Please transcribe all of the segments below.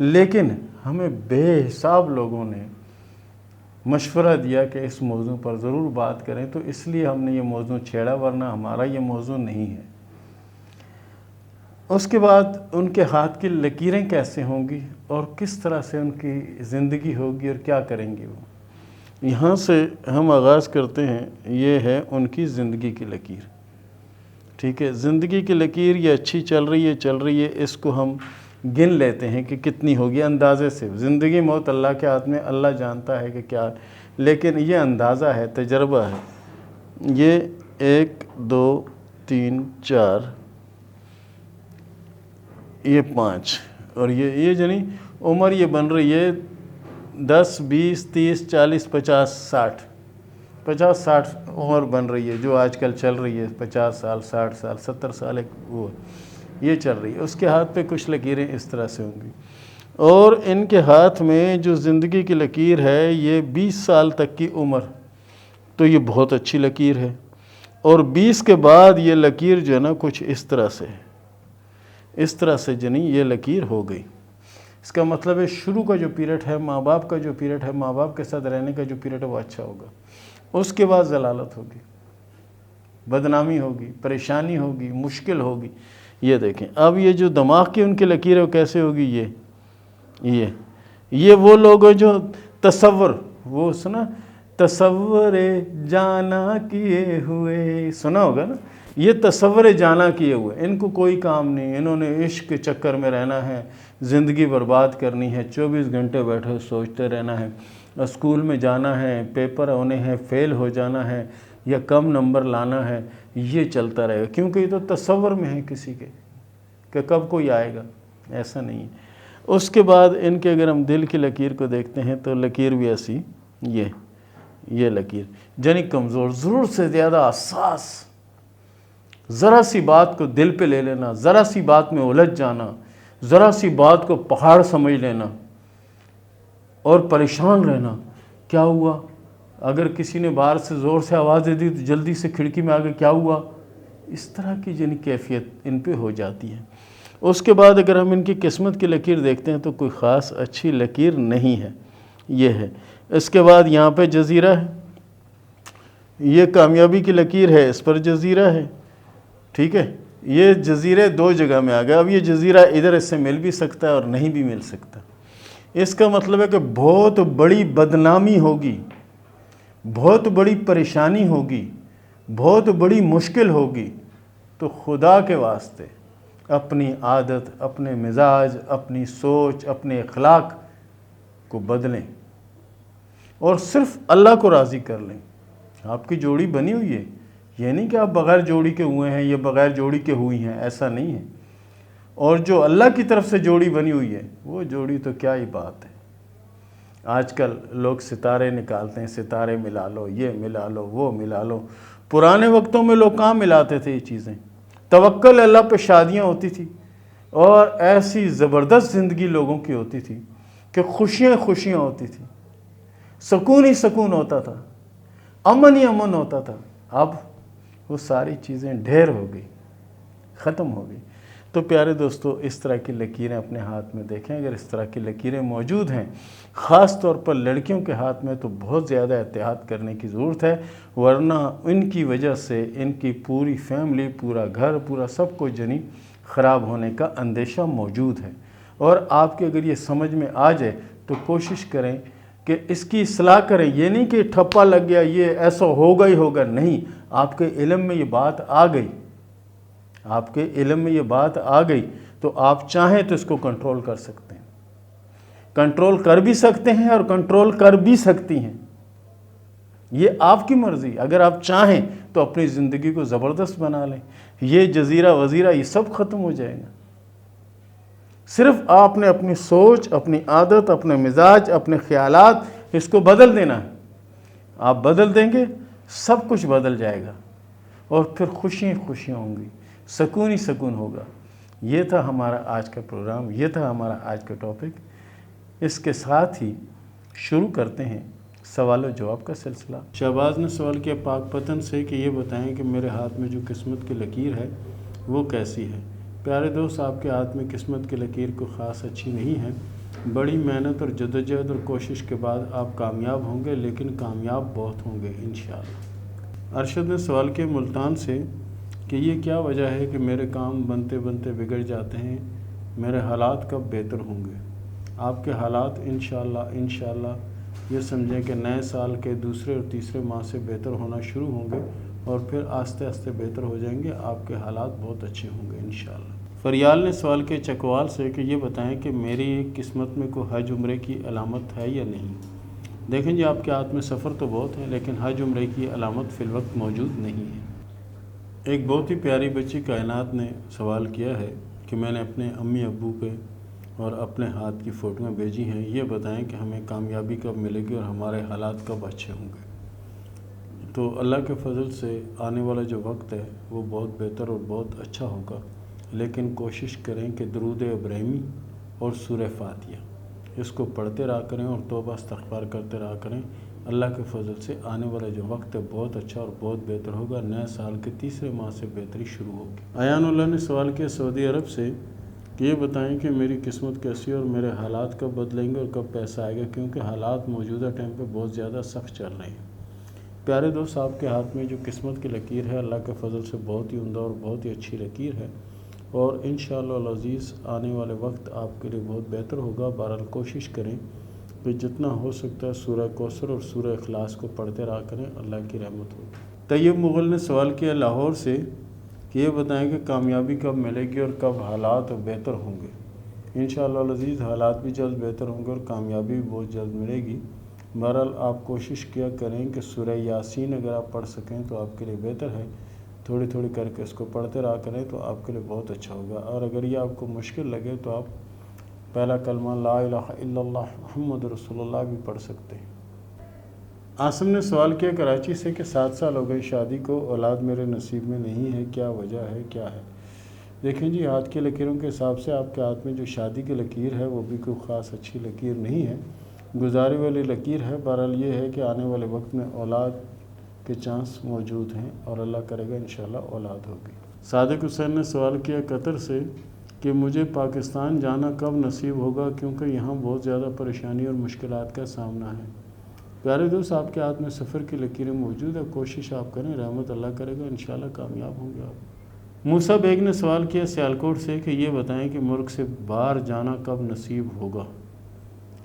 لیکن ہمیں بے حساب لوگوں نے مشورہ دیا کہ اس موضوع پر ضرور بات کریں، تو اس لیے ہم نے یہ موضوع چھیڑا، ورنہ ہمارا یہ موضوع نہیں ہے۔ اس کے بعد ان کے ہاتھ کی لکیریں کیسے ہوں گی اور کس طرح سے ان کی زندگی ہوگی اور کیا کریں گے وہ، یہاں سے ہم آغاز کرتے ہیں۔ یہ ہے ان کی زندگی کی لکیر، ٹھیک ہے۔ زندگی کی لکیر یہ اچھی چل رہی ہے، اس کو ہم گن لیتے ہیں کہ کتنی ہوگی اندازے سے۔ زندگی موت اللہ کے ہاتھ میں، اللہ جانتا ہے کہ کیا، لیکن یہ اندازہ ہے، تجربہ ہے۔ یہ 1 2 3 4 یہ 5 اور یہ جنی عمر یہ بن رہی ہے 10 20 30 40 50 60 عمر بن رہی ہے، جو آج کل چل رہی ہے، 50 سال 60 سال 70 سال، ایک وہ یہ چل رہی ہے۔ اس کے ہاتھ پہ کچھ لکیریں اس طرح سے ہوں گی، اور ان کے ہاتھ میں جو زندگی کی لکیر ہے یہ 20 سال تک کی عمر، تو یہ بہت اچھی لکیر ہے۔ اور 20 کے بعد یہ لکیر جو ہے نا کچھ اس طرح سے جنی یہ لکیر ہو گئی۔ اس کا مطلب ہے شروع کا جو پیریڈ ہے، ماں باپ کا جو پیریڈ ہے، ماں باپ کے ساتھ رہنے کا جو پیریڈ ہے وہ اچھا ہوگا۔ اس کے بعد ضلالت ہوگی، بدنامی ہوگی، پریشانی ہوگی، مشکل ہوگی۔ یہ دیکھیں اب یہ جو دماغ کی ان کی لکیر ہے وہ کیسے ہوگی، یہ وہ لوگ ہیں جو تصور، وہ سنا تصور جانا کیے ہوئے، سنا ہوگا نا، یہ تصور جانا کیے ہوئے، ان کو کوئی کام نہیں، انہوں نے عشق کے چکر میں رہنا ہے، زندگی برباد کرنی ہے، 24 گھنٹے بیٹھے سوچتے رہنا ہے، اسکول میں جانا ہے، پیپر ہونے ہیں، فیل ہو جانا ہے یا کم نمبر لانا ہے، یہ چلتا رہے گا، کیونکہ یہ تو تصور میں ہے کسی کے کہ کب کوئی آئے گا، ایسا نہیں ہے۔ اس کے بعد ان کے اگر ہم دل کی لکیر کو دیکھتے ہیں تو لکیر بھی ایسی، یہ لکیر جنی کمزور، ضرورت سے زیادہ حساس، ذرا سی بات کو دل پہ لے لینا، ذرا سی بات میں الجھ جانا، ذرا سی بات کو پہاڑ سمجھ لینا اور پریشان رہنا۔ کیا ہوا؟ اگر کسی نے باہر سے زور سے آواز دے دی تو جلدی سے کھڑکی میں آگے کیا ہوا، اس طرح کی جنی کیفیت ان پہ ہو جاتی ہے۔ اس کے بعد اگر ہم ان کی قسمت کی لکیر دیکھتے ہیں تو کوئی خاص اچھی لکیر نہیں ہے، یہ ہے۔ اس کے بعد یہاں پہ جزیرہ ہے، یہ کامیابی کی لکیر ہے، اس پر جزیرہ ہے، ٹھیک ہے۔ یہ جزیرے 2 جگہ میں آ گیا، اب یہ جزیرہ ادھر اس سے مل بھی سکتا ہے اور نہیں بھی مل سکتا۔ اس کا مطلب ہے کہ بہت بڑی بدنامی ہوگی، بہت بڑی پریشانی ہوگی، بہت بڑی مشکل ہوگی، تو خدا کے واسطے اپنی عادت، اپنے مزاج، اپنی سوچ، اپنے اخلاق کو بدلیں اور صرف اللہ کو راضی کر لیں۔ آپ کی جوڑی بنی ہوئی ہے، یہ نہیں کہ آپ بغیر جوڑی کے ہوئے ہیں یا بغیر جوڑی کے ہوئی ہیں، ایسا نہیں ہے۔ اور جو اللہ کی طرف سے جوڑی بنی ہوئی ہے وہ جوڑی تو کیا ہی بات ہے۔ آج کل لوگ ستارے نکالتے ہیں، ستارے ملا لو، یہ ملا لو، وہ ملا لو۔ پرانے وقتوں میں لوگ کہاں ملاتے تھے یہ چیزیں؟ توکل اللہ پہ شادیاں ہوتی تھی اور ایسی زبردست زندگی لوگوں کی ہوتی تھی کہ خوشیاں ہوتی تھی، سکون ہی سکون ہوتا تھا، امن ہی امن ہوتا تھا۔ اب وہ ساری چیزیں ڈھیر ہو گئی، ختم ہو گئی۔ تو پیارے دوستو، اس طرح کی لکیریں اپنے ہاتھ میں دیکھیں۔ اگر اس طرح کی لکیریں موجود ہیں، خاص طور پر لڑکیوں کے ہاتھ میں، تو بہت زیادہ احتیاط کرنے کی ضرورت ہے، ورنہ ان کی وجہ سے ان کی پوری فیملی، پورا گھر، پورا سب کچھ جنی خراب ہونے کا اندیشہ موجود ہے۔ اور آپ کے اگر یہ سمجھ میں آ جائے تو کوشش کریں کہ اس کی اصلاح کریں۔ یہ نہیں کہ ٹھپا لگ گیا، یہ ایسا ہوگا ہی ہوگا، نہیں۔ آپ کے علم میں یہ بات آ گئی، آپ کے علم میں یہ بات آ گئی تو آپ چاہیں تو اس کو کنٹرول کر سکتے ہیں، کنٹرول کر بھی سکتے ہیں اور کنٹرول کر بھی سکتی ہیں۔ یہ آپ کی مرضی۔ اگر آپ چاہیں تو اپنی زندگی کو زبردست بنا لیں، یہ جزیرہ وزیرہ یہ سب ختم ہو جائے گا۔ صرف آپ نے اپنی سوچ، اپنی عادت، اپنے مزاج، اپنے خیالات، اس کو بدل دینا ہے۔ آپ بدل دیں گے، سب کچھ بدل جائے گا اور پھر خوشیاں ہوں گی، سکون ہی سکون ہوگا۔ یہ تھا ہمارا آج کا پروگرام، یہ تھا ہمارا آج کا ٹاپک۔ اس کے ساتھ ہی شروع کرتے ہیں سوال و جواب کا سلسلہ۔ شہباز نے سوال کیا پاک پتن سے کہ یہ بتائیں کہ میرے ہاتھ میں جو قسمت کی لکیر ہے وہ کیسی ہے؟ پیارے دوست، آپ کے ہاتھ میں قسمت کی لکیر کو خاص اچھی نہیں ہے، بڑی محنت اور جدوجہد اور کوشش کے بعد آپ کامیاب ہوں گے، لیکن کامیاب بہت ہوں گے انشاءاللہ۔ ارشد نے سوال کیا ملتان سے کہ یہ کیا وجہ ہے کہ میرے کام بنتے بنتے بگڑ جاتے ہیں، میرے حالات کب بہتر ہوں گے؟ آپ کے حالات انشاءاللہ یہ سمجھیں کہ نئے سال کے دوسرے اور تیسرے ماہ سے بہتر ہونا شروع ہوں گے اور پھر آہستہ آہستہ بہتر ہو جائیں گے، آپ کے حالات بہت اچھے ہوں گے انشاءاللہ۔ فریال نے سوال کیا چکوال سے کہ یہ بتائیں کہ میری قسمت میں کوئی حج عمرے کی علامت ہے یا نہیں؟ دیکھیں جی، آپ کے ہاتھ میں سفر تو بہت ہے، لیکن حج عمرے کی علامت فی الوقت موجود نہیں ہے۔ ایک بہت ہی پیاری بچی کائنات نے سوال کیا ہے کہ میں نے اپنے امی ابو پہ اور اپنے ہاتھ کی فوٹویں بھیجی ہیں، یہ بتائیں کہ ہمیں کامیابی کب ملے گی اور ہمارے حالات کب اچھے ہوں گے؟ تو اللہ کے فضل سے آنے والا جو وقت ہے وہ بہت بہتر اور بہت اچھا ہوگا، لیکن کوشش کریں کہ درود ابراہیمی اور سورہ فاتحہ اس کو پڑھتے رہا کریں اور توبہ استغفار کرتے رہا کریں۔ اللہ کے فضل سے آنے والا جو وقت ہے بہت اچھا اور بہت بہتر ہوگا، نئے سال کے تیسرے ماہ سے بہتری شروع ہوگی۔ ایان اللہ نے سوال کیا سعودی عرب سے کہ یہ بتائیں کہ میری قسمت کیسی ہے اور میرے حالات کب بدلیں گے اور کب پیسہ آئے گا، کیونکہ حالات موجودہ ٹائم پہ بہت زیادہ سخت چل رہے ہیں۔ پیارے دوست، آپ کے ہاتھ میں جو قسمت کی لکیر ہے اللہ کے فضل سے بہت ہی عمدہ اور بہت ہی اچھی لکیر ہے، اور انشاءاللہ العزیز آنے والے وقت آپ کے لیے بہت بہتر ہوگا۔ بہرحال کوشش کریں کہ جتنا ہو سکتا ہے سورہ کوثر اور سورہ اخلاص کو پڑھتے رہا کریں، اللہ کی رحمت ہوگی۔ طیب مغل نے سوال کیا لاہور سے کہ یہ بتائیں کہ کامیابی کب ملے گی اور کب حالات بہتر ہوں گے؟ انشاءاللہ العزیز حالات بھی جلد بہتر ہوں گے اور کامیابی بھی بہت جلد ملے گی۔ بہرحال آپ کوشش کیا کریں کہ سورہ یاسین اگر آپ پڑھ سکیں تو آپ کے لیے بہتر ہے، تھوڑی تھوڑی کر کے اس کو پڑھتے رہا کریں تو آپ کے لیے بہت اچھا ہوگا، اور اگر یہ آپ کو مشکل لگے تو آپ پہلا کلمہ لا الہ الا اللہ محمد رسول اللہ بھی پڑھ سکتے ہیں۔ عاصم نے سوال کیا کراچی سے کہ 7 سال ہو گئے شادی کو، اولاد میرے نصیب میں نہیں ہے، کیا وجہ ہے، کیا ہے؟ دیکھیں جی، ہاتھ کی لکیروں کے حساب سے آپ کے ہاتھ میں جو شادی کی لکیر ہے وہ بھی کوئی خاص اچھی لکیر نہیں ہے، گزاری والی لکیر ہے۔ بہرحال یہ ہے کہ آنے والے وقت میں اولاد کے چانس موجود ہیں اور اللہ کرے گا انشاءاللہ اولاد ہوگی۔ صادق حسین نے سوال کیا قطر سے کہ مجھے پاکستان جانا کب نصیب ہوگا، کیونکہ یہاں بہت زیادہ پریشانی اور مشکلات کا سامنا ہے۔ پیارے دوست، آپ کے ہاتھ میں سفر کی لکیریں موجود ہے، کوشش آپ کریں، رحمت اللہ کرے گا، انشاءاللہ کامیاب ہوں گے آپ۔ موسیٰ بیگ نے سوال کیا سیالکوٹ سے کہ یہ بتائیں کہ ملک سے باہر جانا کب نصیب ہوگا؟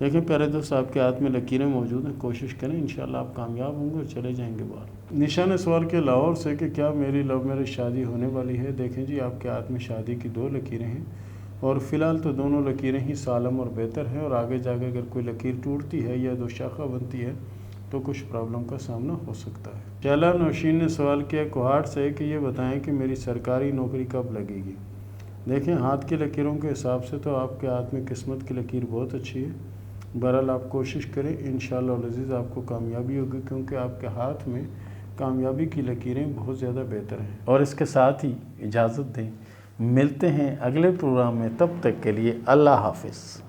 دیکھیں پیارے دوست، آپ کے ہاتھ میں لکیریں موجود ہیں، کوشش کریں، انشاءاللہ آپ کامیاب ہوں گے اور چلے جائیں گے باہر۔ نشا نے سوال کیا لاہور سے کہ کیا میری لو میرج شادی ہونے والی ہے؟ دیکھیں جی، آپ کے ہاتھ میں شادی کی 2 لکیریں ہیں، اور فی الحال تو دونوں لکیریں ہی سالم اور بہتر ہیں، اور آگے جا کے اگر کوئی لکیر ٹوٹتی ہے یا 2 شاخہ بنتی ہے تو کچھ پرابلم کا سامنا ہو سکتا ہے۔ شیلا نوشین نے سوال کیا کوہاٹ سے کہ یہ بتائیں کہ میری سرکاری نوکری کب لگے گی؟ دیکھیں، ہاتھ کی لکیروں کے حساب سے تو آپ کے ہاتھ میں قسمت کی لکیر بہت اچھی ہے۔ بہرحال آپ کوشش کریں، انشاءاللہ العزیز آپ کو کامیابی ہوگی، کیونکہ آپ کے ہاتھ میں کامیابی کی لکیریں بہت زیادہ بہتر ہیں۔ اور اس کے ساتھ ہی اجازت دیں، ملتے ہیں اگلے پروگرام میں، تب تک کے لیے اللہ حافظ۔